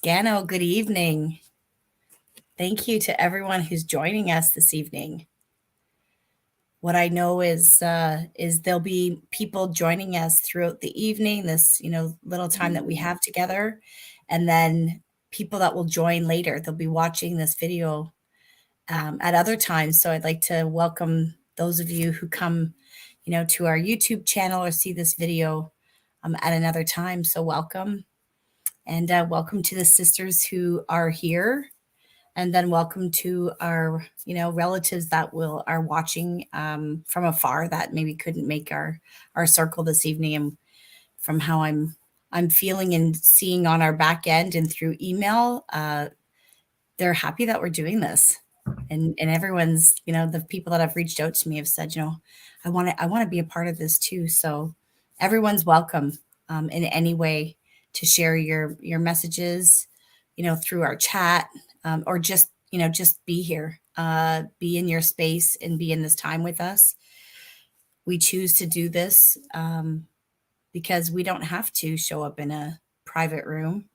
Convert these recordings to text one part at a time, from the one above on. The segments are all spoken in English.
Gano, good evening. Thank you to everyone who's joining us this evening. What I know is there'll be people joining us throughout the evening, this little time that we have together, and then people that will join later. They'll be watching this video at other times. So I'd like to welcome those of you who come, to our YouTube channel or see this video at another time. So welcome. And welcome to the sisters who are here, and then welcome to our relatives that are watching from afar that maybe couldn't make our circle this evening. And from how I'm feeling and seeing on our back end and through email, they're happy that we're doing this. And everyone's, the people that have reached out to me have said, I want to be a part of this too. So everyone's welcome in any way to share your messages, through our chat, or just be here, be in your space and be in this time with us. We choose to do this because we don't have to show up in a private room,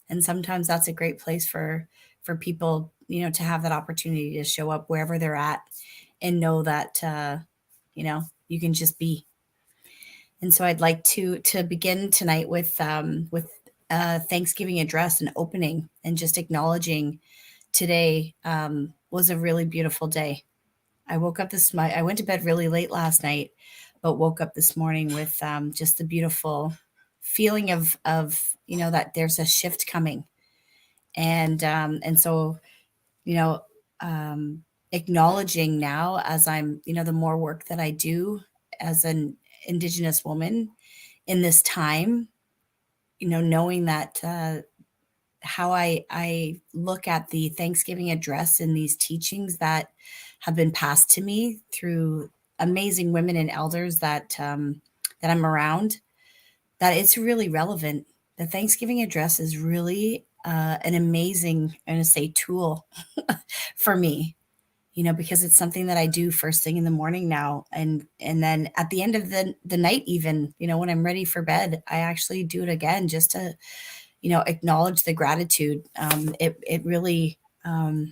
and sometimes that's a great place for people, to have that opportunity to show up wherever they're at and know that you can just be. And so I'd like to begin tonight with Thanksgiving address and opening, and just acknowledging today was a really beautiful day. I went to bed really late last night, but woke up this morning with just the beautiful feeling of that there's a shift coming, and so acknowledging now, as I'm the more work that I do as an Indigenous woman in this time, knowing that how I look at the Thanksgiving address and these teachings that have been passed to me through amazing women and elders that I'm around, that it's really relevant. The Thanksgiving address is really an amazing, I'm going to say, tool for me, because it's something that I do first thing in the morning now. And then at the end of the night, even, when I'm ready for bed, I actually do it again just to, acknowledge the gratitude. It really, I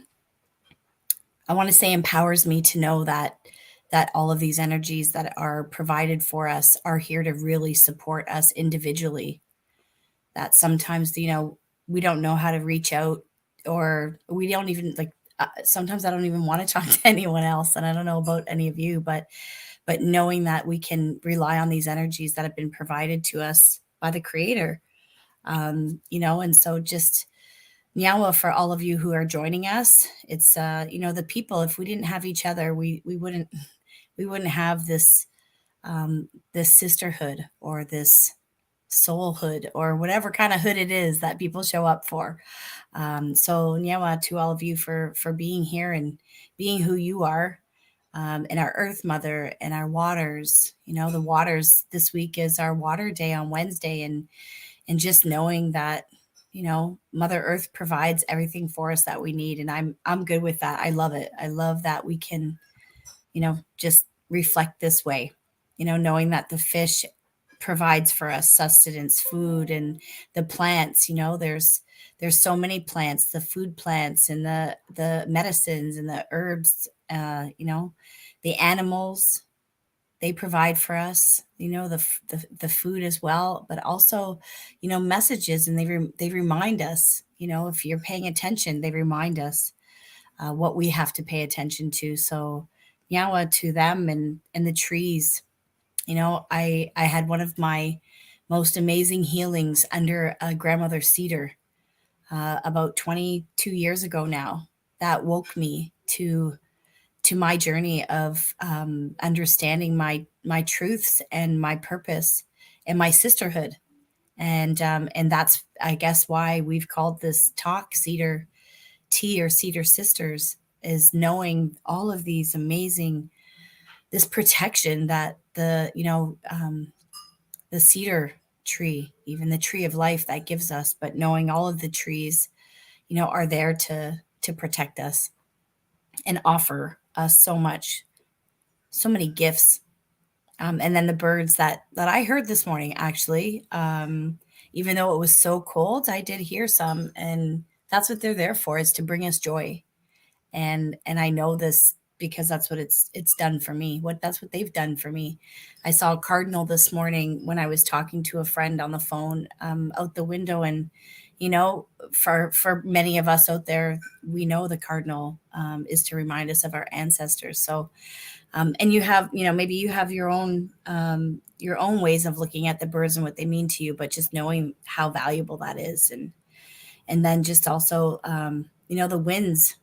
want to say, empowers me to know that all of these energies that are provided for us are here to really support us individually. That sometimes, we don't know how to reach out, or we don't even sometimes I don't even want to talk to anyone else. And I don't know about any of you, but knowing that we can rely on these energies that have been provided to us by the creator. And so just Nyawa for all of you who are joining us. It's the people. If we didn't have each other, we wouldn't have this this sisterhood, or this soulhood, or whatever kind of hood it is that people show up for. So Nyawa to all of you for being here and being who you are, and our Earth Mother and our waters. The waters, this week is our Water Day on Wednesday, and just knowing that Mother Earth provides everything for us that we need, and I'm good with that. I love it. I love that we can just reflect this way, knowing that the fish provides for us sustenance, food, and the plants, there's so many plants, the food plants and the medicines and the herbs, the animals, they provide for us, the food as well, but also, messages, and they remind us, if you're paying attention, they remind us what we have to pay attention to. So Yawa to them, and the trees. I had one of my most amazing healings under a grandmother cedar about 22 years ago now, that woke me to my journey of understanding my truths and my purpose and my sisterhood. And that's, I guess, why we've called this talk Cedar Tea or Cedar Sisters, is knowing all of these amazing, this protection that the cedar tree, even the tree of life, that gives us, but knowing all of the trees, are there to protect us and offer us so much, so many gifts. And then the birds that I heard this morning, actually, even though it was so cold, I did hear some, and that's what they're there for, is to bring us joy. And I know this because that's what it's done for me. What That's what they've done for me. I saw a cardinal this morning when I was talking to a friend on the phone, out the window, and for many of us out there, we know the cardinal is to remind us of our ancestors. So, and you have, maybe you have your own ways of looking at the birds and what they mean to you, but just knowing how valuable that is, and then just also, the winds.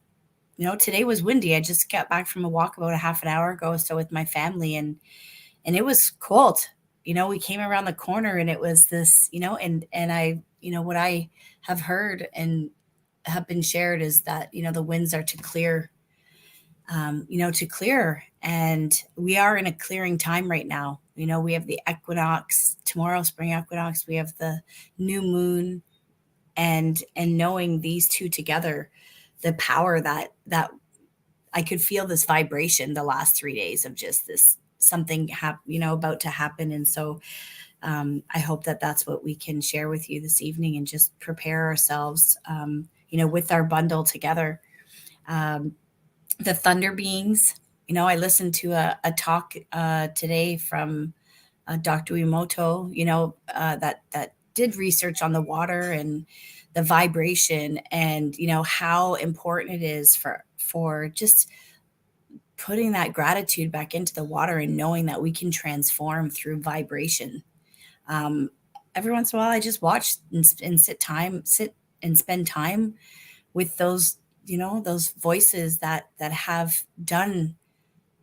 Today was windy. I just got back from a walk about a half an hour ago or so with my family, and it was cold. We came around the corner and it was this, and I, what I have heard and have been shared is that, the winds are to clear, to clear. And we are in a clearing time right now. We have the equinox tomorrow, spring equinox. We have the new moon, and knowing these two together, the power that I could feel this vibration the last 3 days of just this something about to happen. And so, I hope that that's what we can share with you this evening, and just prepare ourselves, with our bundle together. Um, the Thunder Beings. I listened to a talk today from Dr. Emoto, that did research on the water and the vibration, and how important it is for just putting that gratitude back into the water, and knowing that we can transform through vibration. Um, every once in a while, I just watch and sit and spend time with those voices that have done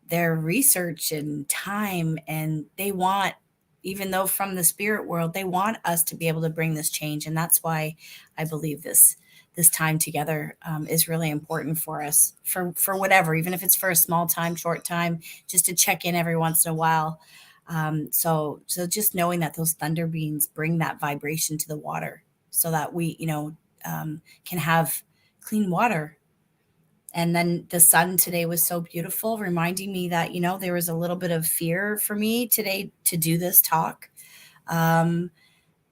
their research and time, and they want, even though from the spirit world, they want us to be able to bring this change. And that's why I believe this time together is really important for us, for whatever, even if it's for a small time, short time, just to check in every once in a while. So just knowing that those thunder beings bring that vibration to the water, so that we can have clean water. And then the sun today was so beautiful, reminding me that, there was a little bit of fear for me today to do this talk. Um,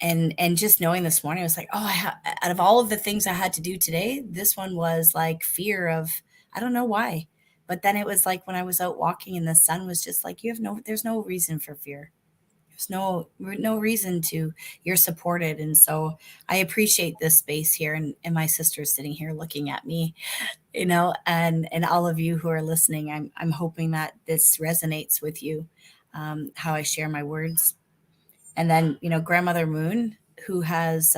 and just knowing this morning, I was like, oh, out of all of the things I had to do today, this one was like fear of, I don't know why. But then it was like when I was out walking and the sun was just like, there's no reason for fear. There's no reason to, you're supported. And so I appreciate this space here, and my sister's sitting here looking at me, and all of you who are listening. I'm hoping that this resonates with you, how I share my words. And then, Grandmother Moon, who has,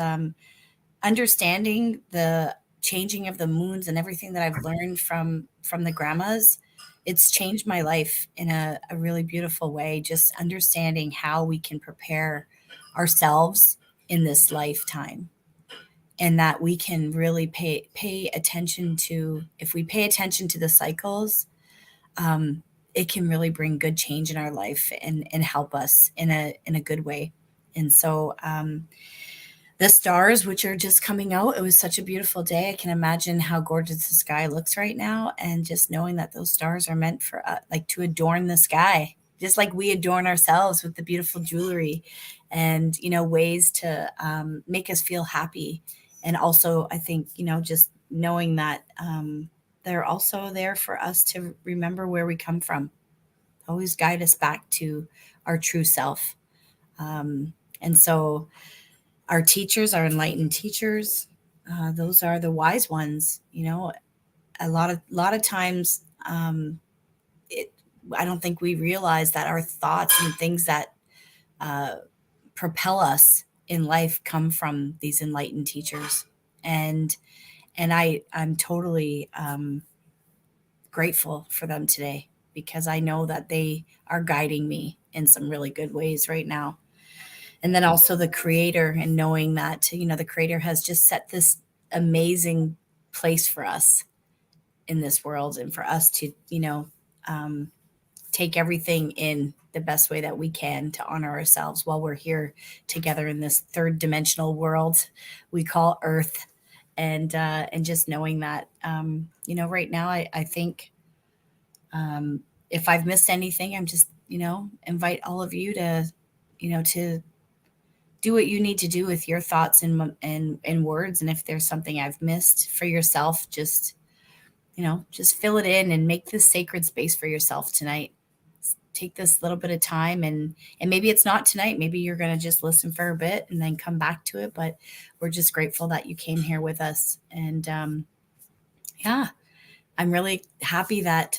understanding the changing of the moons and everything that I've learned from the grandmas. It's changed my life in a really beautiful way, just understanding how we can prepare ourselves in this lifetime, and that we can really pay attention to, if we pay attention to the cycles, it can really bring good change in our life, and help us in a good way. And so, the stars, which are just coming out, it was such a beautiful day. I can imagine how gorgeous the sky looks right now, and just knowing that those stars are meant for, like, to adorn the sky, just like we adorn ourselves with the beautiful jewelry, and ways to make us feel happy. And also, I think, just knowing that, they're also there for us to remember where we come from, always guide us back to our true self. And so, our teachers, our enlightened teachers, those are the wise ones. A lot of times, it I don't think we realize that our thoughts and things that uh, propel us in life come from these enlightened teachers. And and I'm totally grateful for them today, because I know that they are guiding me in some really good ways right now. And then also the creator, and knowing that, the creator has just set this amazing place for us in this world, and for us to, um, take everything in the best way that we can, to honor ourselves while we're here together in this third dimensional world we call earth. And just knowing that, right now, I think, if I've missed anything, I'm just, invite all of you to, to do what you need to do with your thoughts and words. And if there's something I've missed for yourself, just, just fill it in and make this sacred space for yourself tonight. Take this little bit of time, and maybe it's not tonight. Maybe you're going to just listen for a bit and then come back to it. But we're just grateful that you came here with us. And yeah, I'm really happy that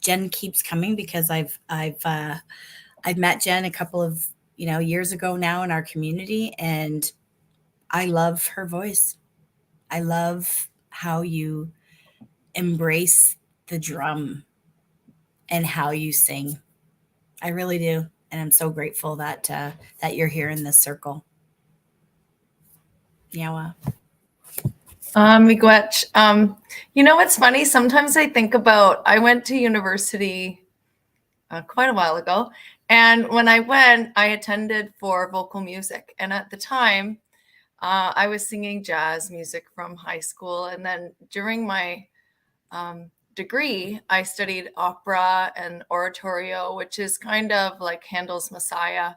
Jen keeps coming, because I've met Jen a couple of years ago now in our community, and I love her voice. I love how you embrace the drum and how you sing. I really do, and I'm so grateful that you're here in this circle. Yeah. Miigwech. What's funny? Sometimes I think about, I went to university quite a while ago. And when I went, I attended for vocal music. And at the time, I was singing jazz music from high school. And then during my degree, I studied opera and oratorio, which is kind of like Handel's Messiah.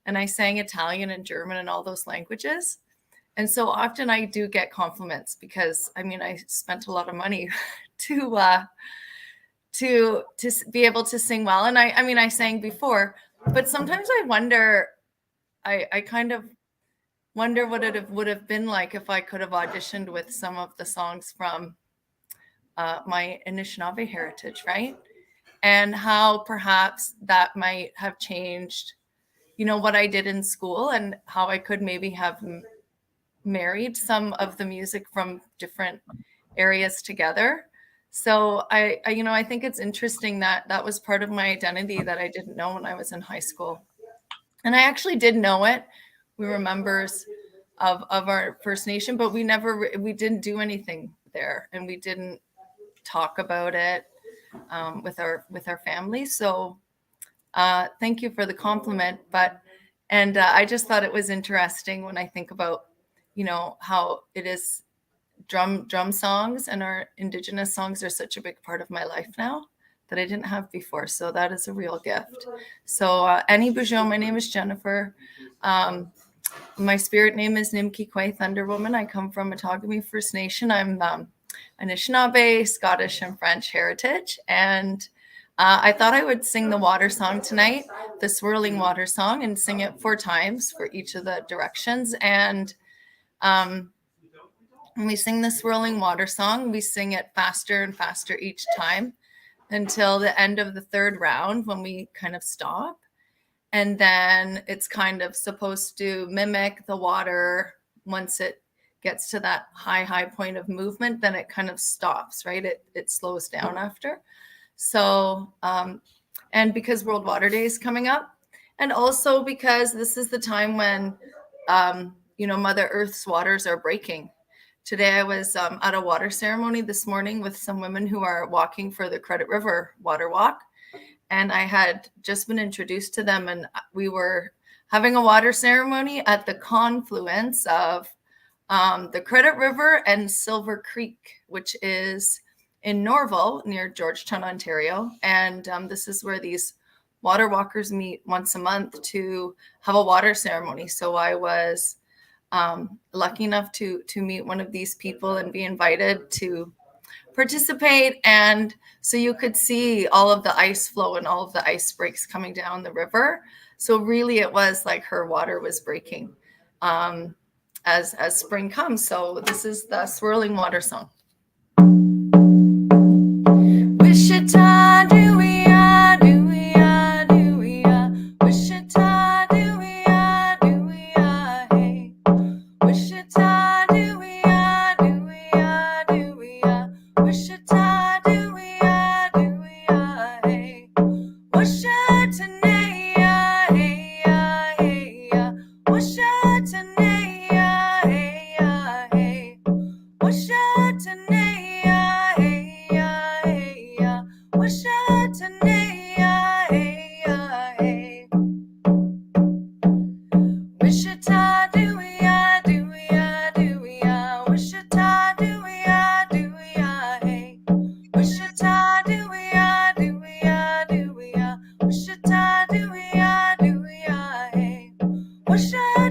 And I sang Italian and German and all those languages. And so often I do get compliments because, I spent a lot of money to be able to sing well. And I sang before, but sometimes I wonder, I kind of wonder what it would have been like if I could have auditioned with some of the songs from my Anishinaabe heritage, right? And how perhaps that might have changed, what I did in school, and how I could maybe have married some of the music from different areas together. So I think it's interesting that that was part of my identity that I didn't know when I was in high school. And I actually did know it. We were members of our First Nation, but we didn't do anything there, and we didn't talk about it with our family. So thank you for the compliment. And I just thought it was interesting when I think about, how it is drum songs and our Indigenous songs are such a big part of my life now that I didn't have before. So that is a real gift. So Annie Bougeon, my name is Jennifer. My spirit name is Nimki Kwai Thunderwoman. I come from Outagamie First Nation. I'm Anishinaabe, Scottish, and French heritage. And I thought I would sing the water song tonight, the swirling water song, and sing it 4 times for each of the directions. And when we sing the swirling water song, we sing it faster and faster each time until the end of the 3rd round, when we kind of stop. And then it's kind of supposed to mimic the water. Once it gets to that high point of movement, then it kind of stops, right? It slows down after. So, and because World Water Day is coming up, and also because this is the time when, Mother Earth's waters are breaking. Today I was at a water ceremony this morning with some women who are walking for the Credit River Water Walk. And I had just been introduced to them, and we were having a water ceremony at the confluence of the Credit River and Silver Creek, which is in Norval near Georgetown, Ontario. And this is where these water walkers meet once a month to have a water ceremony. So I was lucky enough to meet one of these people and be invited to participate. And so you could see all of the ice flow and all of the ice breaks coming down the river. So really it was like her water was breaking as spring comes. So this is the swirling water song. Wichita, do-we-ah, do-we-ah, do-we-ah. Wichita, do-we-ah, do-we-ah, hey. Wichita, do-we-ah, do-we-ah, do-we-ah. Wichita, do-we-ah, do-we-ah, hey. Washatanaya, hey-ya, hey-ya. Washatanaya, hey-ya, hey. Washatanaya, hey-ya, hey-ya. Washatanaya, hey-ya, hey. Wichita, do-we-ah, do-we-ah, do-we-ah. Wichita, do-we-ah, do-we-ah, hey. Wichita, do-we-ah, do-we-ah, do-we-ah. Wichita, do-we-ah, do-we-ah, hey. Wichita.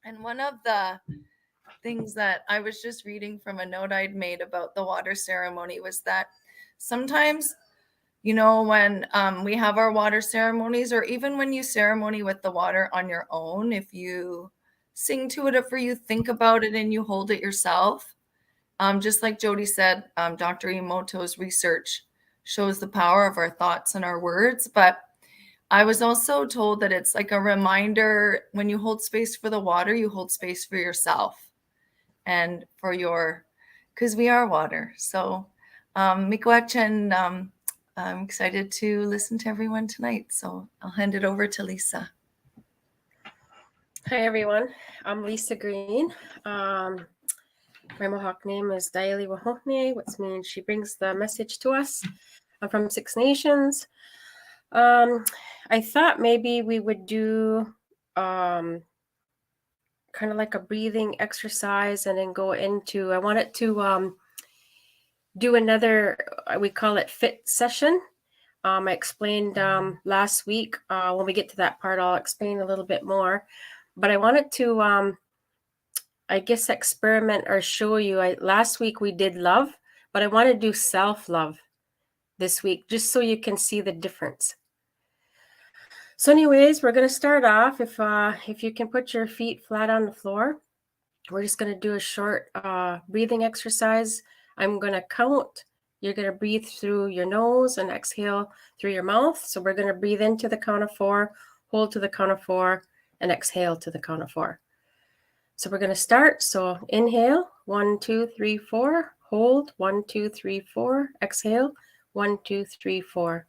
And one of the things that I was just reading from a note I'd made about the water ceremony was that sometimes, you know, when we have our water ceremonies, or even when you ceremony with the water on your own, if you sing to it, if you think about it and you hold it yourself, just like Jody said, Dr. Emoto's research shows the power of our thoughts and our words. But I was also told that it's like a reminder, when you hold space for the water, you hold space for yourself and for your, because we are water. So miigwech, and I'm excited to listen to everyone tonight. So I'll hand it over to Lisa. Hi, everyone. I'm Lisa Green. My Mohawk name is Daili Wahokne, which means she brings the message to us. I'm from Six Nations. I thought maybe we would do kind of like a breathing exercise and then go into, I wanted to do another, we call it fit session. I explained last week. When we get to that part, I'll explain a little bit more. But I wanted to, I guess, experiment or show you. Last week we did love, but I want to do self-love this week, just so you can see the difference. So anyways, we're going to start off. If you can put your feet flat on the floor, we're just going to do a short breathing exercise. I'm going to count. You're going to breathe through your nose and exhale through your mouth. So we're going to breathe into the count of 4, hold to the count of 4, and exhale to the count of 4. So we're going to start. So inhale, 1, 2, 3, 4. Hold, 1, 2, 3, 4. Exhale, 1, 2, 3, 4.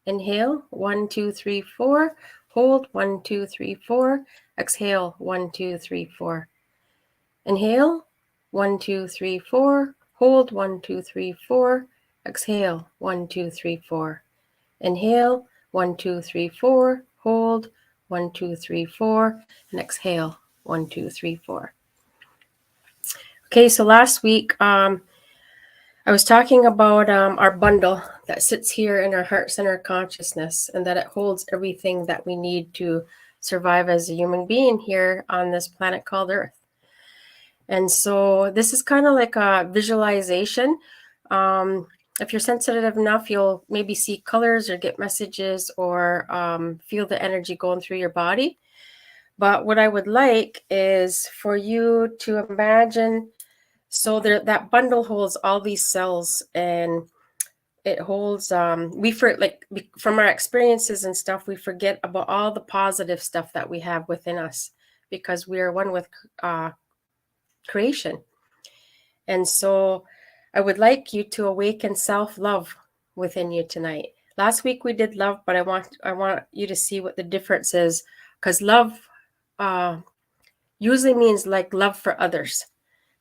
Inhale, 1, 2, 3, 4. Hold, 1, 2, 3, 4. Exhale, 1, 2, 3, 4. Inhale, 1, 2, 3, 4. Hold, 1, 2, 3, 4. Exhale, 1, 2, 3, 4. Inhale, 1, 2, 3, 4. Hold, 1, 2, 3, 4. And exhale, 1, 2, 3, 4. Okay, so last week I was talking about our bundle that sits here in our heart center consciousness, and that it holds everything that we need to survive as a human being here on this planet called Earth. And so this is kind of like a visualization. If you're sensitive enough, you'll maybe see colors or get messages or feel the energy going through your body. But what I would like is for you to imagine, so that bundle holds all these cells, and it holds, from our experiences and stuff, we forget about all the positive stuff that we have within us, because we are one with creation. And so I would like you to awaken self-love within you tonight. Last week we did love, but I want you to see what the difference is, because love usually means like love for others,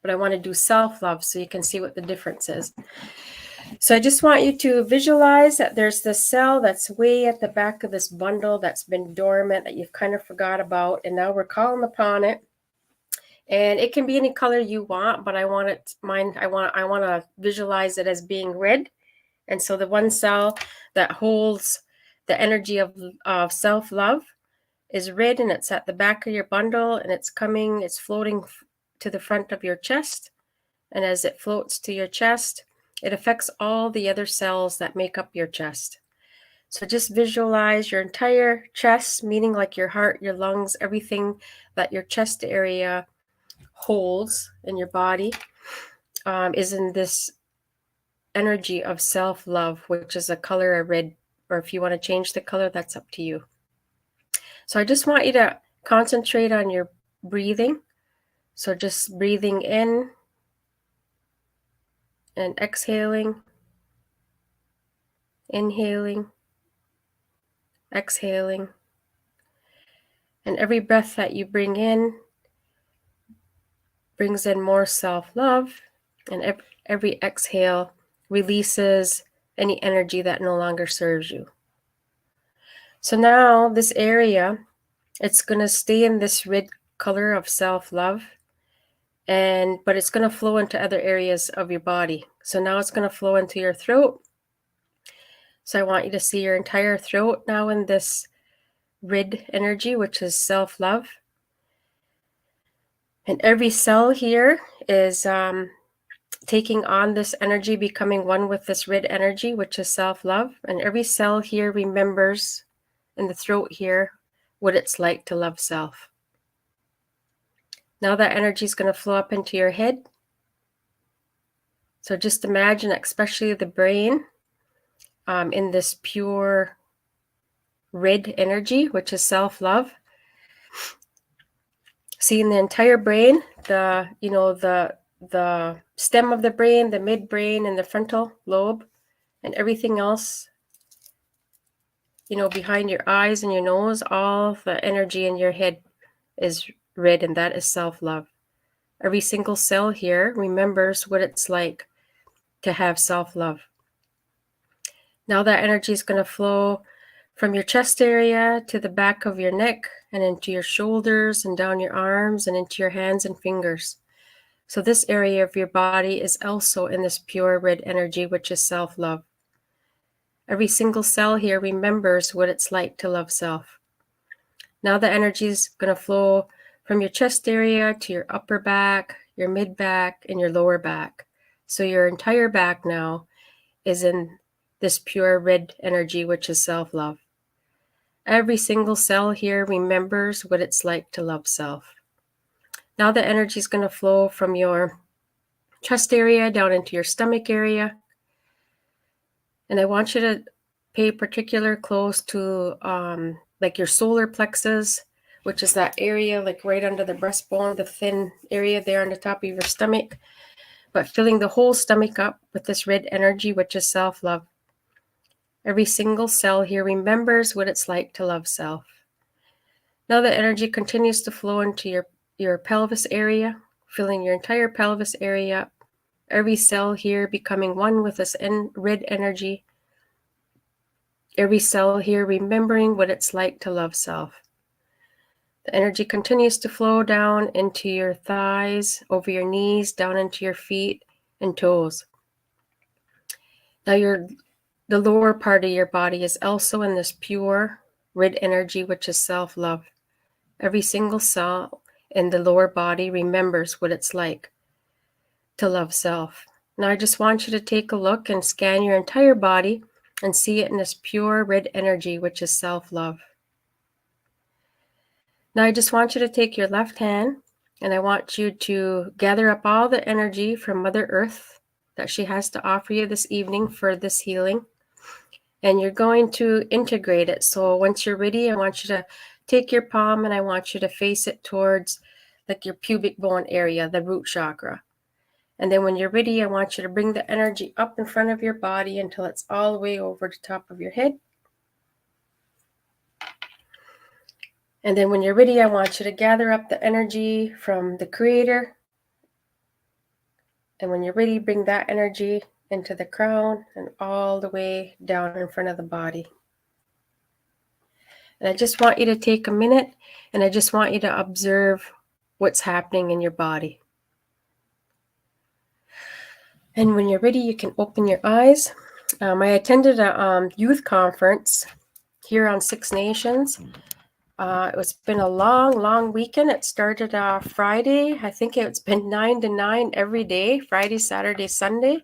but I want to do self-love so you can see what the difference is. So I just want you to visualize that there's this cell that's way at the back of this bundle that's been dormant, that you've kind of forgot about, and now we're calling upon it. And it can be any color you want, but I want to visualize it as being red. And so the one cell that holds the energy of self-love is red, and it's at the back of your bundle, and it's floating to the front of your chest. And as it floats to your chest, it affects all the other cells that make up your chest. So just visualize your entire chest, meaning like your heart, your lungs, everything that your chest area holds in your body is in this energy of self-love, which is a color of red, or if you want to change the color, that's up to you. So I just want you to concentrate on your breathing. So just breathing in and exhaling, inhaling, exhaling. And every breath that you bring in brings in more self-love, and every exhale releases any energy that no longer serves you. So now this area, it's going to stay in this red color of self-love, but it's going to flow into other areas of your body. So now it's going to flow into your throat. So I want you to see your entire throat now in this red energy, which is self-love. And every cell here is taking on this energy, becoming one with this red energy, which is self-love. And every cell here remembers in the throat here what it's like to love self. Now that energy is going to flow up into your head. So just imagine, especially the brain, in this pure red energy, which is self-love. Seeing the entire brain, the stem of the brain, the midbrain, and the frontal lobe, and everything else, behind your eyes and your nose, all the energy in your head is red, and that is self-love. Every single cell here remembers what it's like to have self-love. Now that energy is going to flow from your chest area to the back of your neck and into your shoulders and down your arms and into your hands and fingers. So this area of your body is also in this pure red energy, which is self-love. Every single cell here remembers what it's like to love self. Now the energy is going to flow from your chest area to your upper back, your mid back, and your lower back. So your entire back now is in this pure red energy, which is self-love. Every single cell here remembers what it's like to love self. Now the energy is going to flow from your chest area down into your stomach area. And I want you to pay particular close to like your solar plexus, which is that area like right under the breastbone, the thin area there on the top of your stomach, but filling the whole stomach up with this red energy, which is self-love. Every single cell here remembers what it's like to love self. Now the energy continues to flow into your pelvis area, filling your entire pelvis area up. Every cell here becoming one with this red energy. Every cell here remembering what it's like to love self. The energy continues to flow down into your thighs, over your knees, down into your feet and toes. Now the lower part of your body is also in this pure red energy, which is self-love. Every single cell in the lower body remembers what it's like to love self. Now I just want you to take a look and scan your entire body and see it in this pure red energy, which is self-love. Now I just want you to take your left hand and I want you to gather up all the energy from Mother Earth that she has to offer you this evening for this healing. And you're going to integrate it. So once you're ready, I want you to take your palm and I want you to face it towards like your pubic bone area, the root chakra. And then when you're ready, I want you to bring the energy up in front of your body until it's all the way over the top of your head. And then when you're ready, I want you to gather up the energy from the Creator. And when you're ready, bring that energy into the crown and all the way down in front of the body. And I just want you to take a minute and I just want you to observe what's happening in your body. And when you're ready, you can open your eyes. I attended a youth conference here on Six Nations. It's been a long weekend. It started Friday. I think it's been 9 to 9 every day, Friday, Saturday, Sunday.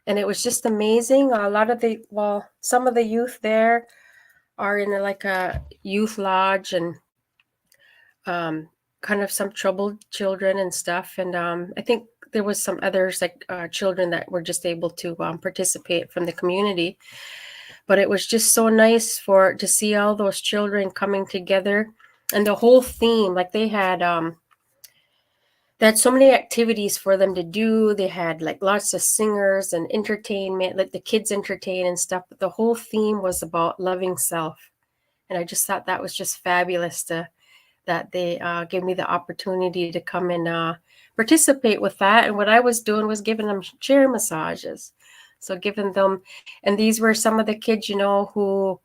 And it was just amazing. Some of the youth there are in like a youth lodge, and kind of some troubled children and stuff. And I think there was some others, like children that were just able to participate from the community. But it was just so nice to see all those children coming together, and the whole theme, like they had so many activities for them to do. They had like lots of singers and entertainment, like the kids entertain and stuff. But the whole theme was about loving self, and I just thought that was just fabulous that they gave me the opportunity to come and participate with that. And what I was doing was giving them chair massages. So giving them, and these were some of the kids, who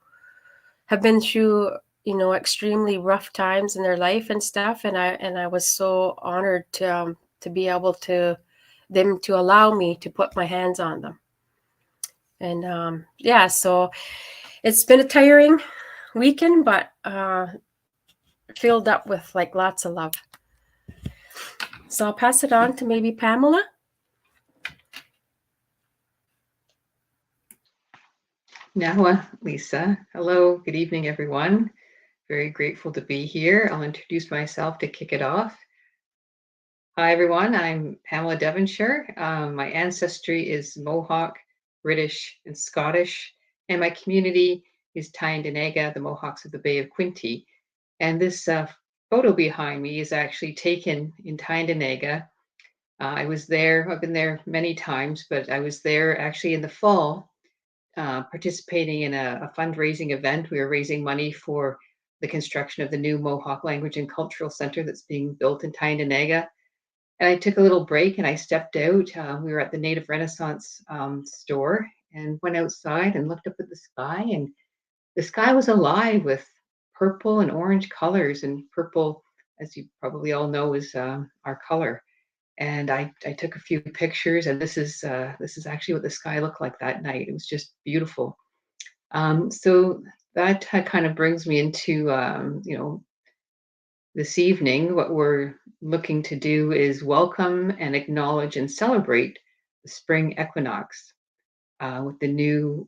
have been through, extremely rough times in their life and stuff. And I was so honored to be able to allow me to put my hands on them. And so it's been a tiring weekend, but filled up with like lots of love. So I'll pass it on to maybe Pamela. Now, Lisa. Hello, good evening, everyone. Very grateful to be here. I'll introduce myself to kick it off. Hi, everyone. I'm Pamela Devonshire. My ancestry is Mohawk, British, and Scottish, and my community is Tyendinaga, the Mohawks of the Bay of Quinte. And this photo behind me is actually taken in Tyendinaga. I was there, I've been there many times, but I was there actually in the fall, participating in a fundraising event. We were raising money for the construction of the new Mohawk Language and Cultural Center that's being built in Tyendinaga. And I took a little break and I stepped out. We were at the Native Renaissance store and went outside and looked up at the sky. And the sky was alive with purple and orange colors. And purple, as you probably all know, is our color. And I took a few pictures, and this is actually what the sky looked like that night. It was just beautiful. So that kind of brings me into this evening. What we're looking to do is welcome and acknowledge and celebrate the spring equinox with the new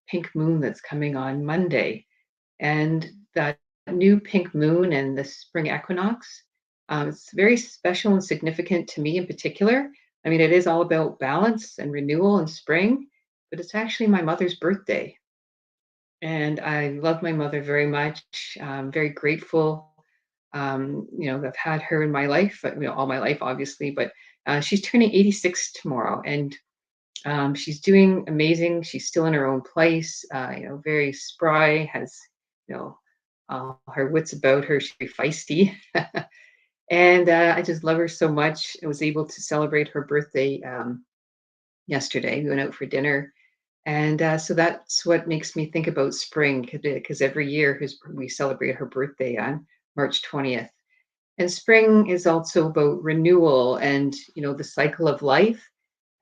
pink moon that's coming on Monday, and that new pink moon and the spring equinox. It's very special and significant to me in particular. I mean, it is all about balance and renewal and spring, but it's actually my mother's birthday. And I love my mother very much. I'm very grateful. I've had her in my life, all my life, obviously, but she's turning 86 tomorrow, and she's doing amazing. She's still in her own place, very spry, has, her wits about her. She's very feisty. And I just love her so much. I was able to celebrate her birthday yesterday. We went out for dinner. And so that's what makes me think about spring, because every year we celebrate her birthday on March 20th. And spring is also about renewal and, the cycle of life.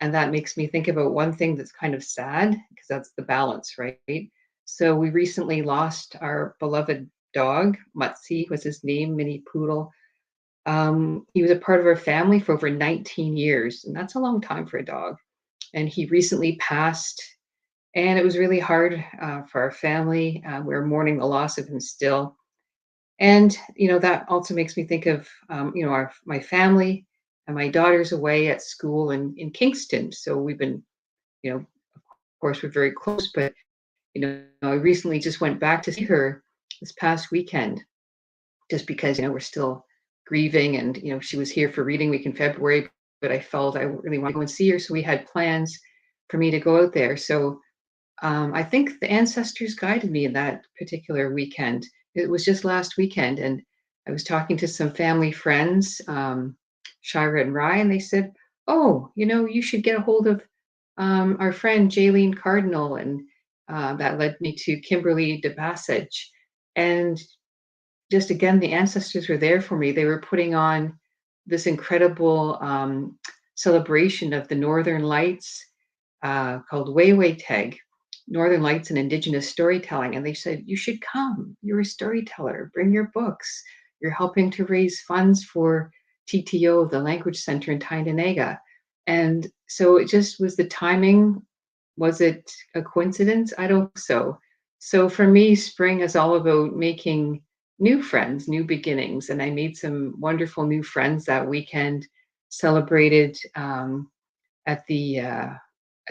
And that makes me think about one thing that's kind of sad, because that's the balance, right? So we recently lost our beloved dog. Mutsi was his name, mini poodle. He was a part of our family for over 19 years, and that's a long time for a dog. And he recently passed, and it was really hard for our family. We're mourning the loss of him still. And, that also makes me think of, my family, and my daughter's away at school in Kingston. So we've been, of course, we're very close, but, I recently just went back to see her this past weekend, just because, we're still grieving. And, she was here for reading week in February, but I felt I really want to go and see her. So we had plans for me to go out there. So I think the ancestors guided me in that particular weekend. It was just last weekend, and I was talking to some family friends, Shira and Rye, and they said, "Oh, you should get a hold of our friend Jaylene Cardinal," and that led me to Kimberly DeBassage. And just again, the ancestors were there for me. They were putting on this incredible celebration of the Northern Lights called Way Tag, Northern Lights and Indigenous storytelling. And they said, you should come. You're a storyteller. Bring your books. You're helping to raise funds for TTO, the Language Center in Tyendinaga. And so it just was the timing. Was it a coincidence? I don't think so. So for me, spring is all about making new friends, new beginnings. And I made some wonderful new friends that weekend, celebrated at the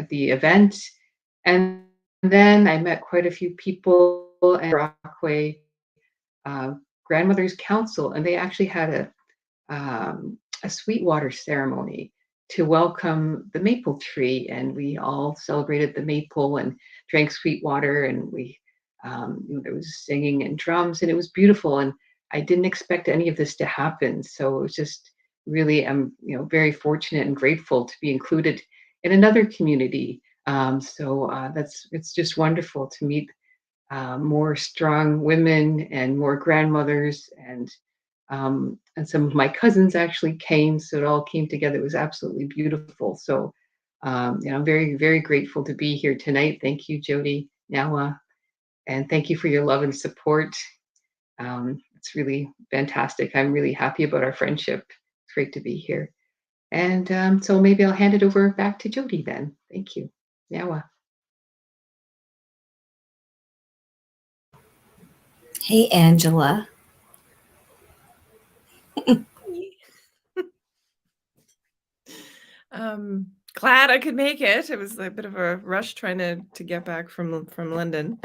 event. And then I met quite a few people at Brockway uh, Grandmothers Council, and they actually had a Sweetwater ceremony to welcome the maple tree, and we all celebrated the maple and drank Sweetwater, and there was singing and drums, and it was beautiful. And I didn't expect any of this to happen, so it was just really, I'm very fortunate and grateful to be included in another community. It's just wonderful to meet more strong women and more grandmothers, and some of my cousins actually came, so it all came together. It was absolutely beautiful. So I'm very, very grateful to be here tonight. Thank you, Jody, Nawa, and thank you for your love and support. It's really fantastic. I'm really happy about our friendship. It's great to be here. And so maybe I'll hand it over back to Jody then. Thank you. Nawa. Hey, Angela. Glad I could make it. It was a bit of a rush trying to get back from London.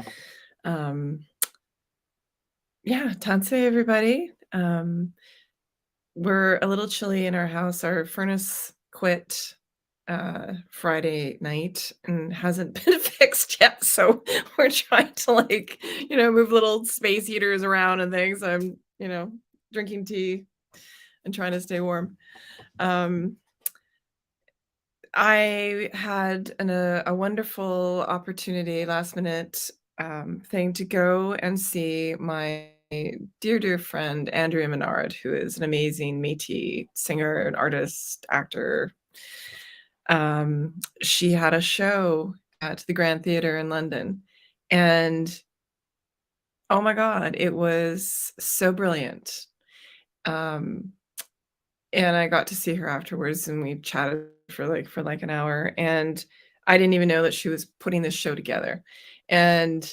Yeah, tanse everybody. We're a little chilly in our house. Our furnace quit Friday night and hasn't been fixed yet. So we're trying to move little space heaters around and things. I'm, drinking tea and trying to stay warm. I had a wonderful opportunity, last minute thing, to go and see my dear friend Andrea Menard, who is an amazing Métis singer, an artist, actor. She had a show at the Grand Theatre in London, and oh my God, it was so brilliant. And I got to see her afterwards, and we chatted for like an hour, and I didn't even know that she was putting this show together. And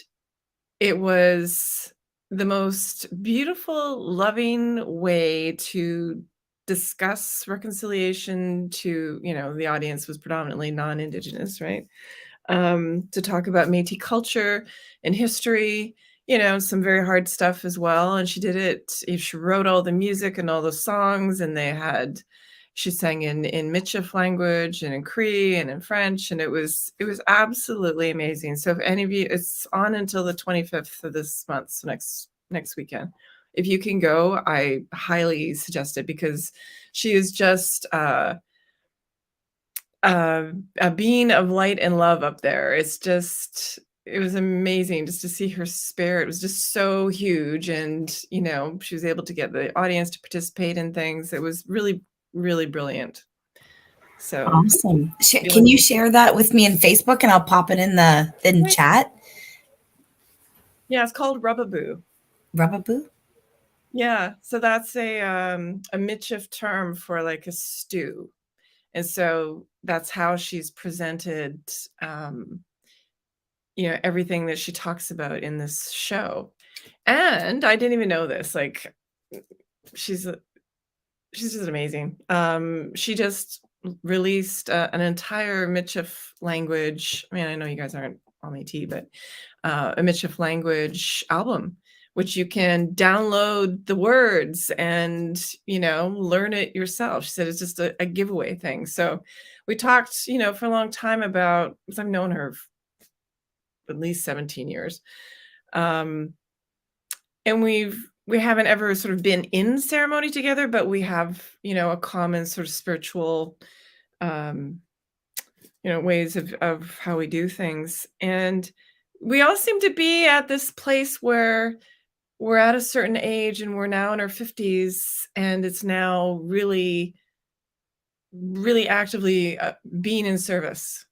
it was the most beautiful, loving way to discuss reconciliation to, the audience was predominantly non-Indigenous, right? To talk about Métis culture and history, some very hard stuff as well. And she did it. She wrote all the music and all the songs, and she sang in Michif language and in Cree and in French, and it was absolutely amazing. So if any of you, it's on until the 25th of this month, so next weekend. If you can go, I highly suggest it, because she is just a being of light and love up there. It was amazing just to see her spirit. It was just so huge, and she was able to get the audience to participate in things. It was really, really brilliant. So Awesome. Can you share that with me in Facebook, and I'll pop it in the chat? Yeah, it's called Rubaboo. Rubaboo? Yeah, so that's a Michif term for like a stew. And so that's how she's presented everything that she talks about in this show. And I didn't even know this. Like, she's just amazing. She just released an entire Michif language. I mean, I know you guys aren't all Métis, but a Michif language album, which you can download the words and, learn it yourself. She said it's just a giveaway thing. So we talked, for a long time about, because I've known her for at least 17 years. And we haven't ever sort of been in ceremony together, but we have, a common sort of spiritual, ways of how we do things. And we all seem to be at this place where we're at a certain age, and we're now in our 50s, and it's now really, really actively being in service.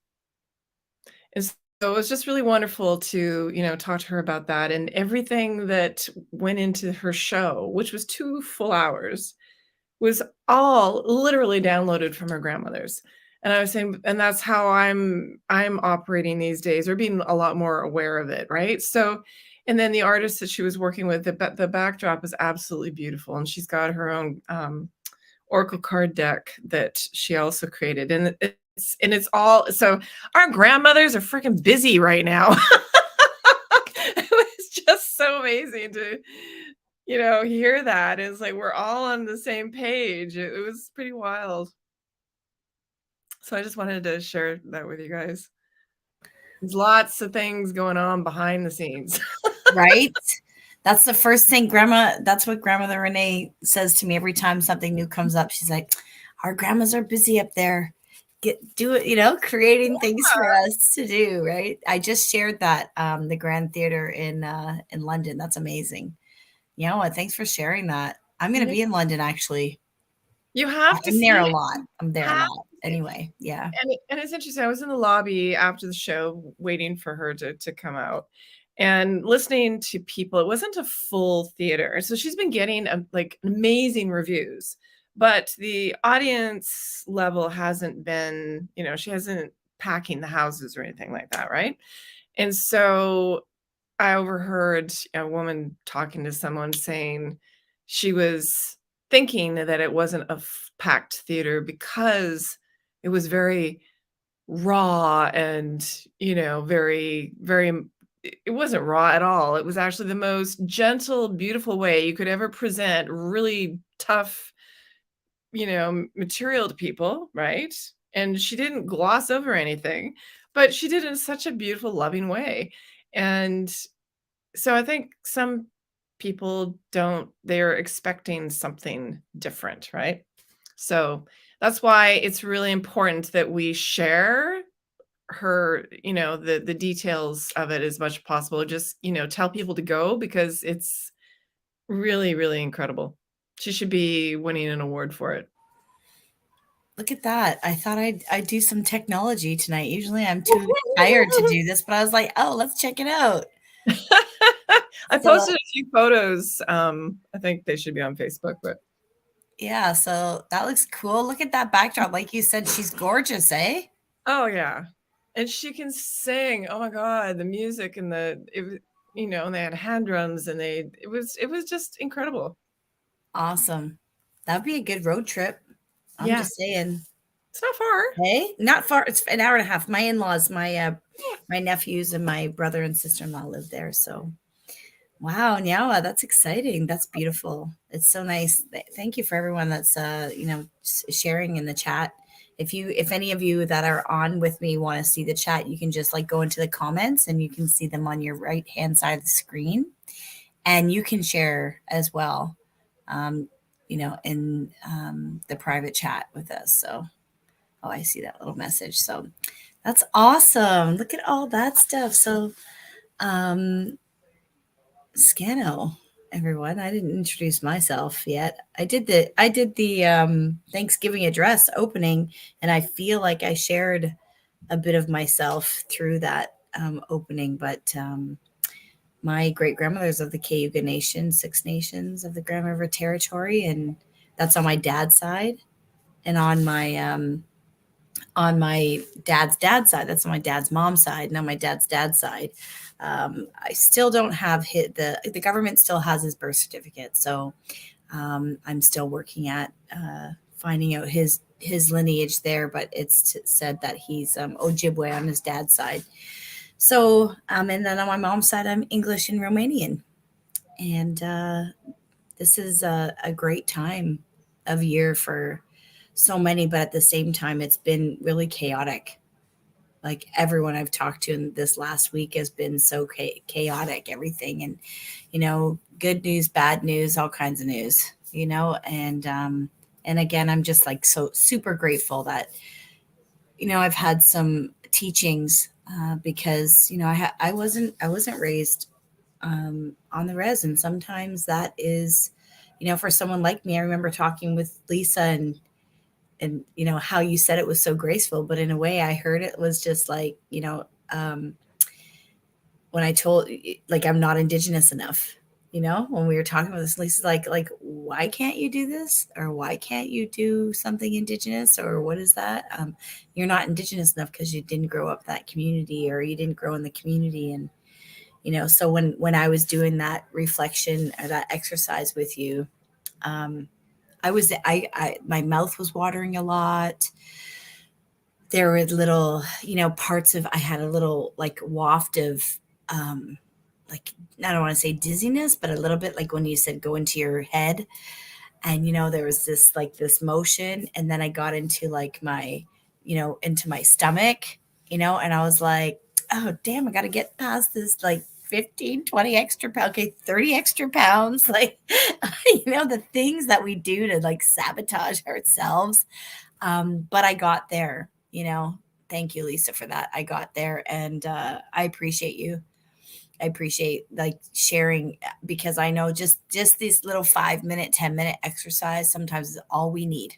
And it was just really wonderful to, talk to her about that and everything that went into her show, which was 2 full hours, was all literally downloaded from her grandmother's. And I was saying, and that's how I'm operating these days, or being a lot more aware of it, right? So, and then the artist that she was working with, the backdrop is absolutely beautiful, and she's got her own oracle card deck that she also created, and it's all so. Our grandmothers are freaking busy right now. It was just so amazing to hear that. It's like we're all on the same page. It was pretty wild. So I just wanted to share that with you guys. There's lots of things going on behind the scenes. Right? That's the first thing that's what Grandmother Renee says to me every time something new comes up. She's like, our grandmas are busy up there. Do it, creating things for us to do, right? I just shared that the Grand Theater in London. That's amazing. You know what? Thanks for sharing that. I'm going to be in London actually. You have to I'm see there a it. lot. I'm there a Have lot. Anyway, yeah. And it's interesting. I was in the lobby after the show waiting for her to come out and listening to people. It wasn't a full theater. So she's been getting like amazing reviews, but the audience level hasn't been, she hasn't packing the houses or anything like that, right? And so I overheard a woman talking to someone saying she was thinking that it wasn't a packed theater because it was very raw and, very, very, it wasn't raw at all. It was actually the most gentle, beautiful way you could ever present really tough, material to people, right? And she didn't gloss over anything, but she did it in such a beautiful, loving way. And so I think some people they're expecting something different, right? So that's why it's really important that we share her, the details of it as much as possible. Just, tell people to go because it's really, really incredible. She should be winning an award for it. Look at that. I thought I'd do some technology tonight. Usually I'm too tired to do this, but I was like, oh, let's check it out. I posted a few photos. I think they should be on Facebook, but yeah, so that looks cool. Look at that backdrop. Like you said, she's gorgeous, eh? oh yeah. And she can sing. Oh my God, the music and and they had hand drums and it was just incredible. Awesome. That'd be a good road trip. I'm Yeah. just saying. It's not far. Hey, not far. It's an hour and a half. My in-laws, my nephews and my brother and sister-in-law live there. So wow, Nyawa, that's exciting. That's beautiful. It's so nice. Thank you for everyone that's sharing in the chat. If any of you that are on with me want to see the chat, you can just like go into the comments and you can see them on your right hand side of the screen, and you can share as well. In the private chat with us. So, oh, I see that little message. So that's awesome. Look at all that stuff. So, Scano, everyone. I didn't introduce myself yet. I did the Thanksgiving address opening, and I feel like I shared a bit of myself through that opening, but my great grandmother's of the Cayuga Nation, 6 nations of the Grand River Territory, and that's on my dad's side. And on my dad's side, that's on my dad's mom's side, and on my dad's side, I still don't have the government still has his birth certificate, so I'm still working at finding out his lineage there, but it's said that he's Ojibwe on his dad's side. So, and then on my mom's side, I'm English and Romanian. And this is a great time of year for so many, but at the same time, it's been really chaotic. Like everyone I've talked to in this last week has been so chaotic, everything. And, good news, bad news, all kinds of news, and again, I'm just like so super grateful that, I've had some teachings because I wasn't raised on the res, and sometimes that is, for someone like me. I remember talking with Lisa and how you said it was so graceful, but in a way I heard it was just like when I told, like, I'm not Indigenous enough. When we were talking about this, Lisa's like, why can't you do this? Or why can't you do something Indigenous? Or what is that? You're not Indigenous enough because you didn't grow up that community, or you didn't grow in the community. And, so when I was doing that reflection or that exercise with you, my mouth was watering a lot. There were little, parts of, I had a little like waft of, like, I don't want to say dizziness, but a little bit like when you said go into your head. And, there was this motion. And then I got into like into my stomach, and I was like, oh, damn, I got to get past this like 15, 20 extra pounds, okay, 30 extra pounds. Like, the things that we do to like sabotage ourselves. But I got there, thank you, Lisa, for that. I got there, and I appreciate you. I appreciate like sharing, because I know just this little 5-minute, 10-minute exercise sometimes is all we need.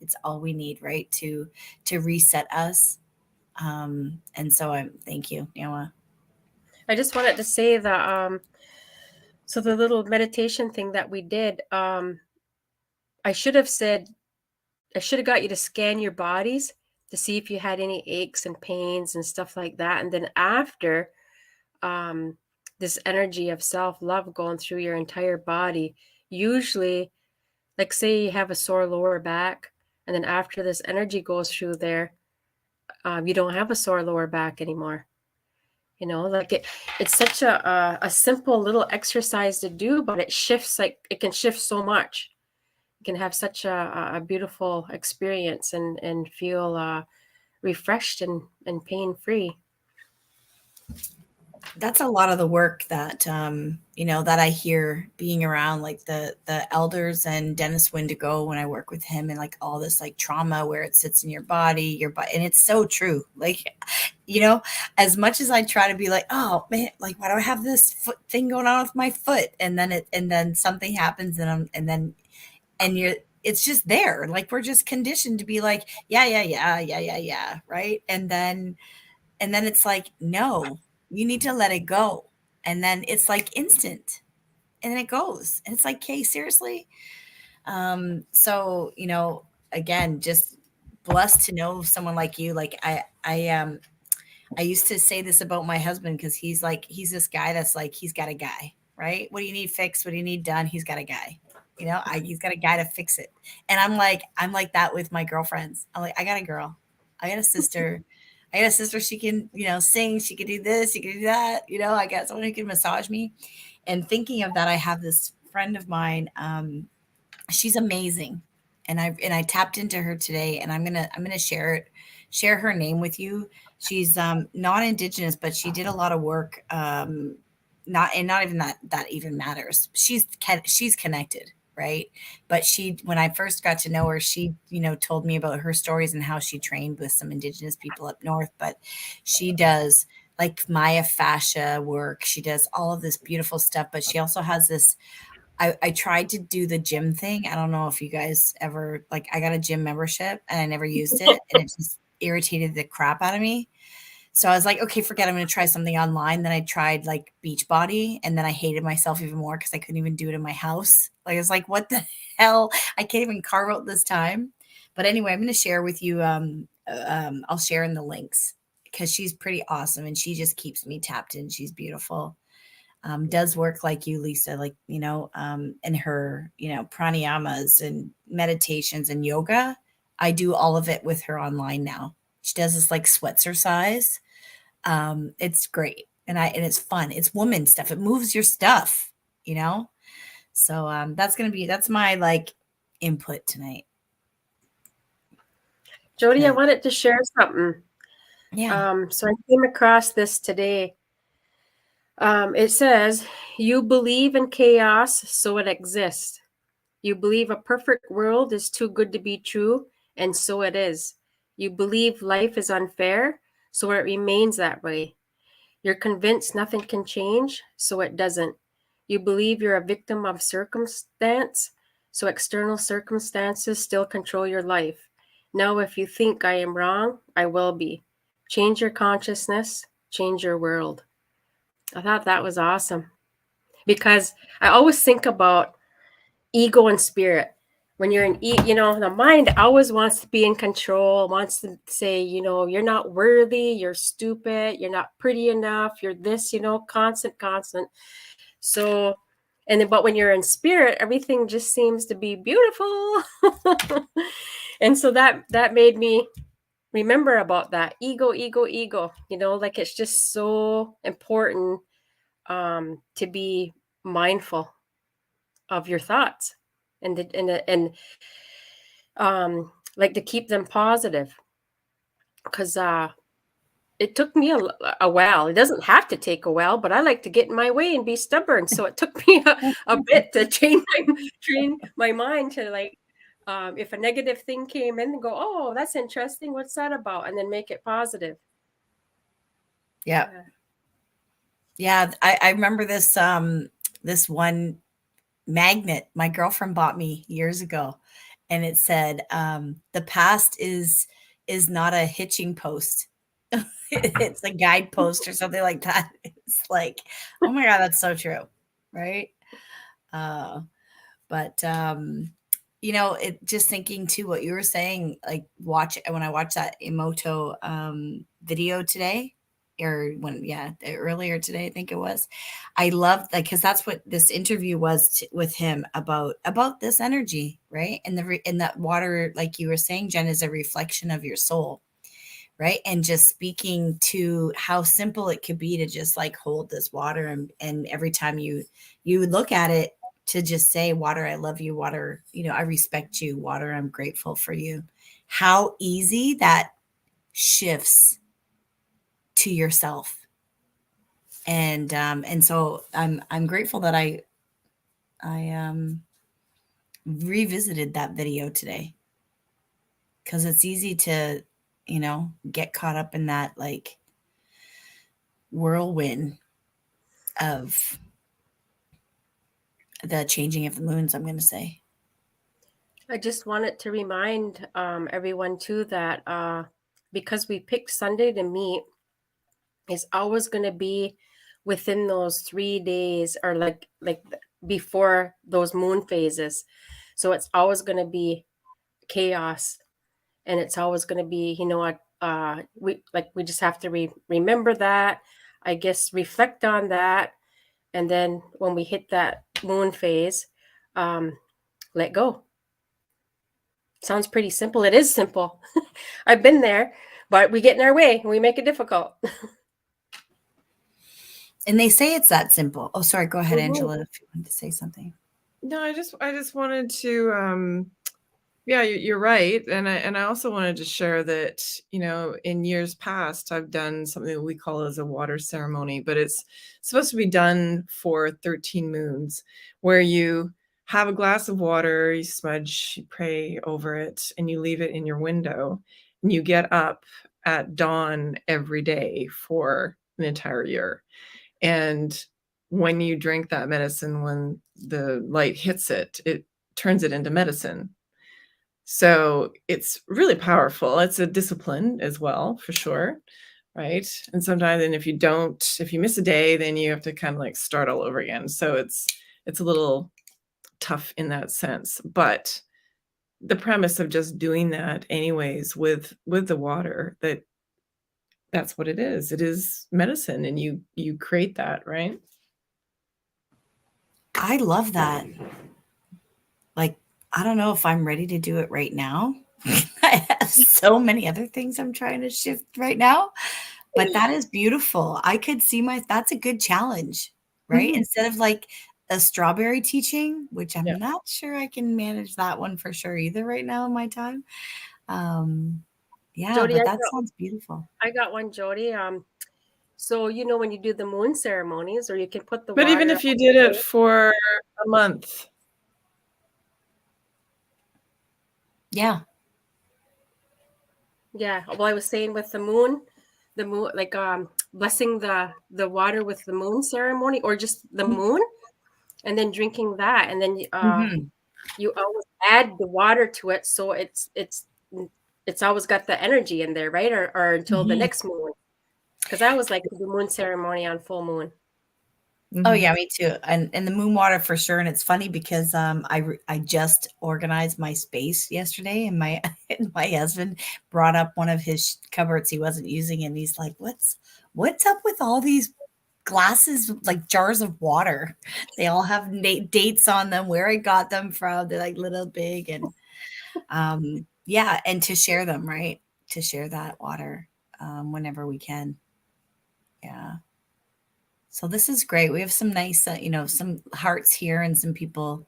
It's all we need, right? To reset us. And so thank you, Noah. I just wanted to say that so the little meditation thing that we did, I should have got you to scan your bodies to see if you had any aches and pains and stuff like that. And then after, this energy of self-love going through your entire body, usually, like say you have a sore lower back, and then after this energy goes through there, you don't have a sore lower back anymore. Like it's such a simple little exercise to do, but it shifts, like it can shift so much. You can have such a beautiful experience and feel refreshed and pain-free. That's a lot of the work that that I hear being around like the elders and Dennis Windigo when I work with him, and like all this like trauma where it sits in your body, and it's so true. Like, as much as I try to be like, oh man, like why do I have this foot thing going on with my foot, and then something happens, and it's just there. Like we're just conditioned to be like, yeah, right, and then it's like, no, you need to let it go. And then it's like instant. And then it goes. And it's like, okay, seriously? So, again, just blessed to know someone like you. Like I used to say this about my husband, because he's this guy that's like, he's got a guy, right? What do you need fixed? What do you need done? He's got a guy. He's got a guy to fix it. And I'm like that with my girlfriends. I'm like, I got a girl. I got a sister. She can, sing, she can do this, she can do that. I got someone who can massage me. And thinking of that, I have this friend of mine. She's amazing. And I tapped into her today, and I'm gonna share her name with you. She's not Indigenous, but she did a lot of work. Not even that even matters. She's connected, right? But when I first got to know her, she, told me about her stories and how she trained with some Indigenous people up north. But she does like Maya fascia work. She does all of this beautiful stuff, but she also has this, I tried to do the gym thing. I don't know if you guys ever, like, I got a gym membership and I never used it, and it just irritated the crap out of me. So I was like, okay, forget it. I'm going to try something online. Then I tried like Beachbody, and then I hated myself even more because I couldn't even do it in my house. Like, I was like, what the hell? I can't even carve out this time. But anyway, I'm going to share with you. I'll share in the links, because she's pretty awesome, and she just keeps me tapped in. She's beautiful. Does work like you, Lisa, like, and her, pranayamas and meditations and yoga. I do all of it with her online now. She does this like sweatsercise. It's great. And it's fun. It's woman stuff. It moves your stuff, So that's my like input tonight. Jody, I wanted to share something. Yeah. So I came across this today. It says, you believe in chaos, so it exists. You believe a perfect world is too good to be true, and so it is. You believe life is unfair, so it remains that way. You're convinced nothing can change, so it doesn't. You believe you're a victim of circumstance, so external circumstances still control your life. Now, if you think I am wrong, I will be. Change your consciousness, change your world. I thought that was awesome because I always think about ego and spirit. When you're the mind always wants to be in control, wants to say, you're not worthy, you're stupid, you're not pretty enough, you're this, constant. So, but when you're in spirit, everything just seems to be beautiful. And so that made me remember about that ego, like it's just so important to be mindful of your thoughts and like to keep them positive because it took me a while. It doesn't have to take a while, but I like to get in my way and be stubborn. So it took me a bit to train my mind to like, if a negative thing came in, and go, oh, that's interesting. What's that about? And then make it positive. Yeah. Yeah. I remember this, this one magnet my girlfriend bought me years ago, and it said, the past is not a hitching post. It's a guidepost or something like that. It's like, oh my God, that's so true. Right. But it just thinking too what you were saying, like when I watched that Emoto video today, or earlier today, I think it was. I loved like because that's what this interview was with him about this energy, right? And that water, like you were saying, Jen, is a reflection of your soul, right? And just speaking to how simple it could be to just like hold this water, and every time you look at it, to just say, water, I love you, water, I respect you, water, I'm grateful for you. How easy that shifts to yourself. And so I'm grateful that I revisited that video today, because it's easy to get caught up in that like whirlwind of the changing of the moons, I'm going to say. I just wanted to remind everyone too that because we picked Sunday to meet, it's always going to be within those 3 days, or like before those moon phases. So it's always going to be chaos, and it's always going to be, we just have to remember that, I guess, reflect on that, and then when we hit that moon phase, let go. Sounds pretty simple. It is simple. I've been there, but we get in our way and we make it difficult. And they say it's that simple. Oh, sorry. Go ahead, Angela, if you wanted to say something. No, I just wanted to, yeah, you're right. And I also wanted to share that, in years past, I've done something that we call as a water ceremony, but it's supposed to be done for 13 moons, where you have a glass of water, you smudge, you pray over it, and you leave it in your window. And you get up at dawn every day for an entire year. And when you drink that medicine, when the light hits it, it turns it into medicine. So it's really powerful. It's a discipline as well, for sure. Right. And sometimes, and if you miss a day, then you have to kind of like start all over again. So it's a little tough in that sense. But the premise of just doing that anyways with the water, that's what it is. It is medicine, and you create that, right? I love that. Like, I don't know if I'm ready to do it right now. I have so many other things I'm trying to shift right now, but that is beautiful. I could see that's a good challenge, right? Mhm. Instead of like a strawberry teaching, which I'm Yeah. not sure I can manage that one for sure either right now in my time. Yeah, Jody, but that sounds beautiful. I got one, Jody. So when you do the moon ceremonies, or you can put the But water. even if you did it for a month. Yeah. Yeah. Well, I was saying with the moon, like blessing the water with the moon ceremony, or just the moon, and then drinking that, and then you always add the water to it, so it's always got the energy in there, right? Or until the next moon, because I always like to do moon ceremony on full moon. Oh Mhm. yeah, me too. And the moon water for sure. And it's funny because I just organized my space yesterday, and my and my husband brought up one of his cupboards he wasn't using, and he's like, "What's up with all these glasses, like jars of water? They all have dates on them, where I got them from. They're like little big, and yeah, and to share them, right? To share that water whenever we can. Yeah. So this is great. We have some nice, some hearts here and some people,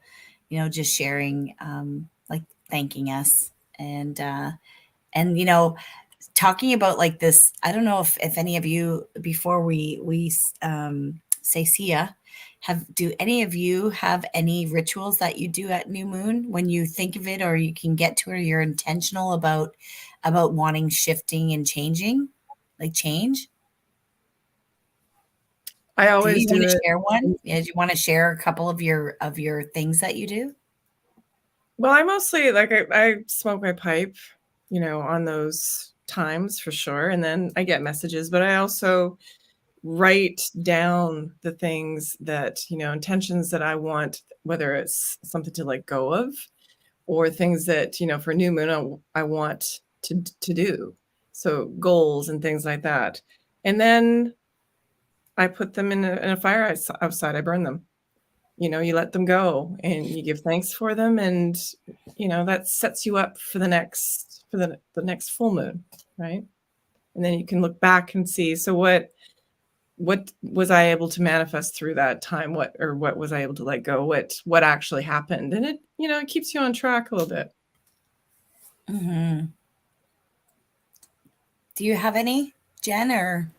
just sharing, like thanking us and talking about like this. I don't know if any of you before we say see ya, do any of you have any rituals that you do at new moon when you think of it or you can get to it or you're intentional about wanting shifting and changing, like change? I Do always you do wanna it. share one? Yeah, do you wanna share a couple of your things that you do? Well, I mostly like I smoke my pipe, on those times for sure, and then I get messages, but I also write down the things that, intentions that I want, whether it's something to let go of or things that, for new moon I want to do. So goals and things like that. And then I put them in a fire outside. I burn them. You let them go and you give thanks for them, and that sets you up for the next full moon, right? And then you can look back and see, so what was I able to manifest through that time? What was I able to let go? What actually happened? And it keeps you on track a little bit. Mhm. Do you have any, Jen or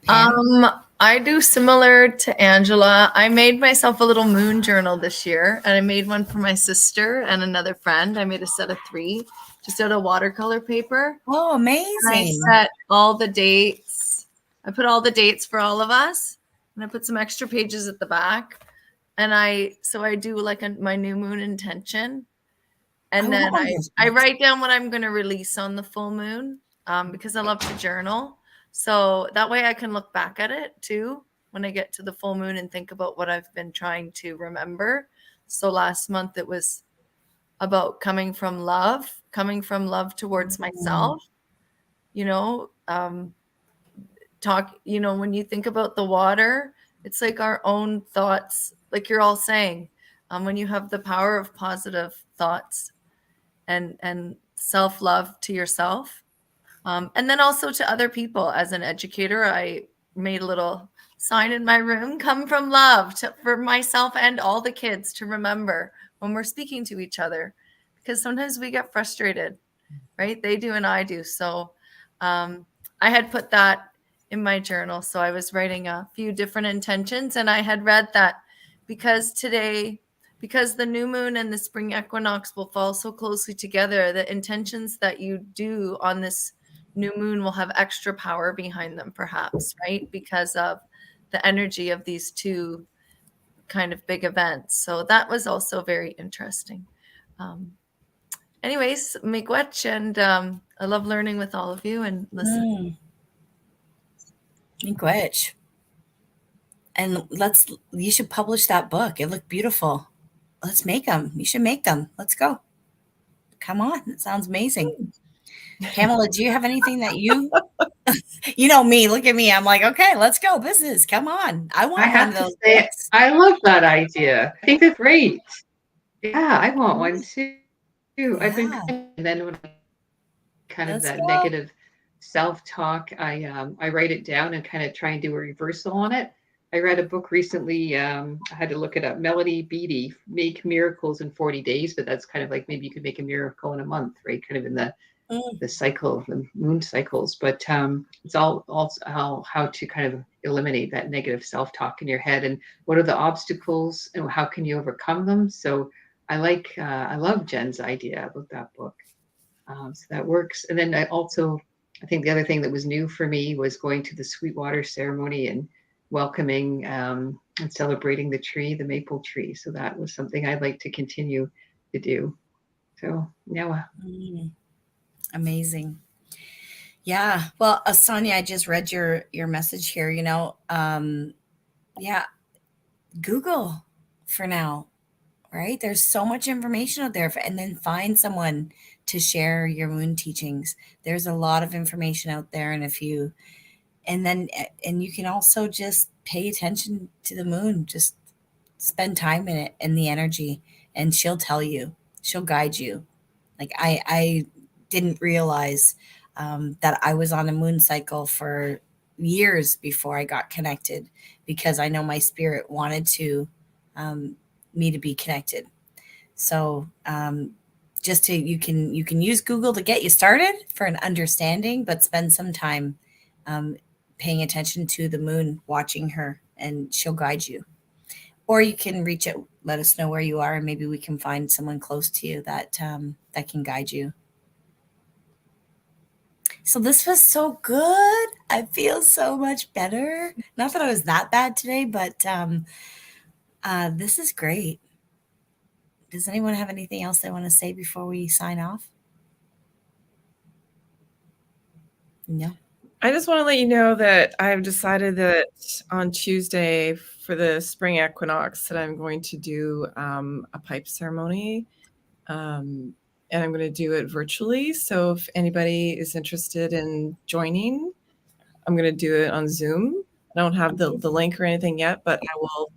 Pam? I do similar to Angela. I made myself a little moon journal this year, and I made one for my sister and another friend. I made a set of 3 just out of watercolor paper. Oh, And I amazing. set all the dates. I put all the dates for all of us, and I put some extra pages at the back. And I do like my new moon intention, and then love I this. I write down what I'm going to release on the full moon, because I love to journal. So that way I can look back at it too when I get to the full moon and think about what I've been trying to remember. So last month it was about coming from love towards Mm. myself. When you think about the water, it's like our own thoughts, like you're all saying, when you have the power of positive thoughts and self-love to yourself, and then also to other people. As an educator, I made a little sign in my room, come from love, for myself and all the kids to remember when we're speaking to each other, because sometimes we get frustrated, right? They do and I do. So I had put that in my journal. So I was writing a few different intentions, and I had read that because the new moon and the spring equinox will fall so closely together, the intentions that you do on this new moon will have extra power behind them, perhaps, right? Because of the energy of these two kind of big events. So that was also very interesting. Um, Anyways, miigwech, and I love learning with all of you and listening. Miigwech. And you should publish that book. It looked beautiful. Let's make them. You should make them. Let's go. Come on. It sounds amazing. Pamela, do you have anything that you know me, look at me. I'm like, okay, let's go. Business. Come on. I I want one have of to those say, books. I love that idea. I think that's great. Yeah, I want one Mhm. too. I've been Yeah. and then when kind of Let's that go. negative self-talk, I write it down and kind of try and do a reversal on it. I read a book recently. I had to look it up. Melody Beattie, Make Miracles in 40 Days, but that's kind of like maybe you could make a miracle in a month, right? Kind of in Mm. the cycle, the moon cycles. But it's all also how to kind of eliminate that negative self-talk in your head, and what are the obstacles, and how can you overcome them. So I love Jen's idea about that book. So that works. And then I think the other thing that was new for me was going to the Sweetwater ceremony and welcoming and celebrating the tree, the maple tree. So that was something I'd like to continue to do. So now, Mm. Amazing. Yeah. Well, Sonia, I just read your message here, yeah, Google for now, right? There's so much information out there, and then find someone to share your moon teachings. There's a lot of information out there, and and you can also just pay attention to the moon. Just spend time in it and the energy, and she'll tell you, she'll guide you. Like I didn't realize that I was on a moon cycle for years before I got connected, because I know my spirit wanted to me to be connected. So just to you can use Google to get you started for an understanding, but spend some time paying attention to the moon, watching her, and she'll guide you. Or you can reach out, let us know where you are, and maybe we can find someone close to you that that can guide you. So this was so good. I feel so much better. Not that I was that bad today, but this is great. Does anyone have anything else they want to say before we sign off? No. I just want to let you know that I've decided that on Tuesday for the spring equinox that I'm going to do a pipe ceremony, and I'm going to do it virtually. So if anybody is interested in joining, I'm going to do it on Zoom. I don't have the link or anything yet, but I will.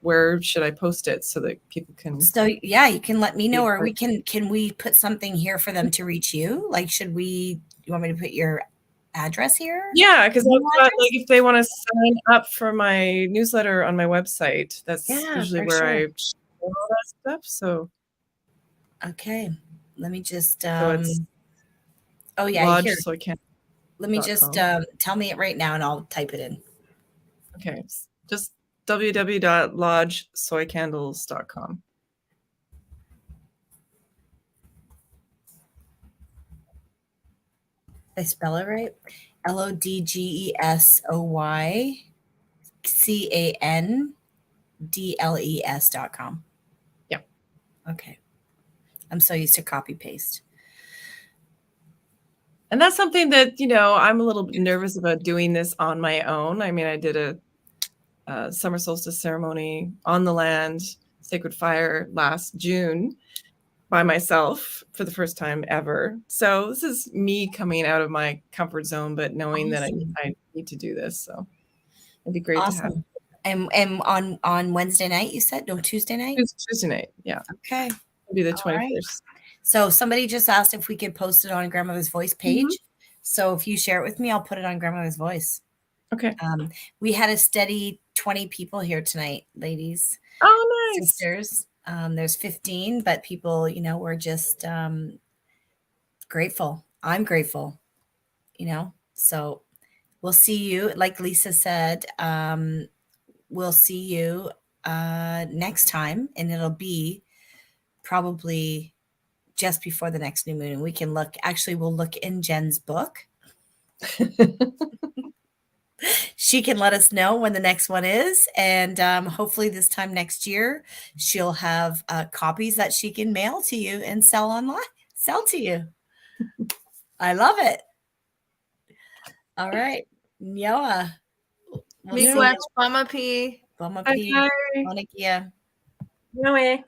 Where should I post it so that people can? So yeah, you can let me know, or can we put something here for them to reach you? Like, you want me to put your address here? Yeah, because I've got, like, if they want to sign up for my newsletter on my website, that's usually where I share all that stuff. So okay, let me just so it's oh yeah, lodge, here. so I can't. Let me just tell me it right now, and I'll type it in. Okay, just www.lodgesoycandles.com. Did I spell it right? LODGESOYCANDLES.com. Yeah. Okay. I'm so used to copy paste. And that's something that, I'm a little bit nervous about doing this on my own. I mean, I did a summer solstice ceremony on the land, sacred fire, last June by myself for the first time ever. So this is me coming out of my comfort zone, but knowing that I need to do this. So it'd be great to have. And on Wednesday night, you said? No, Tuesday night? It's Tuesday night, yeah. Okay. It'll be the 21st. Right. So somebody just asked if we could post it on Grandmother's Voice page. Mm-hmm. So if you share it with me, I'll put it on Grandmother's Voice. Okay. We had a steady 20 people here tonight, ladies. Oh, nice. Sisters. There's 15, but people, we're just grateful. I'm grateful, so we'll see you. Like Lisa said, we'll see you next time, and it'll be probably just before the next new moon. And we can we'll look in Jen's book. She can let us know when the next one is. And hopefully this time next year, she'll have copies that she can mail to you and sell to you. I love it. All right. Nyoa. Miigwech, Mama P. Mama P. Monikia. No way.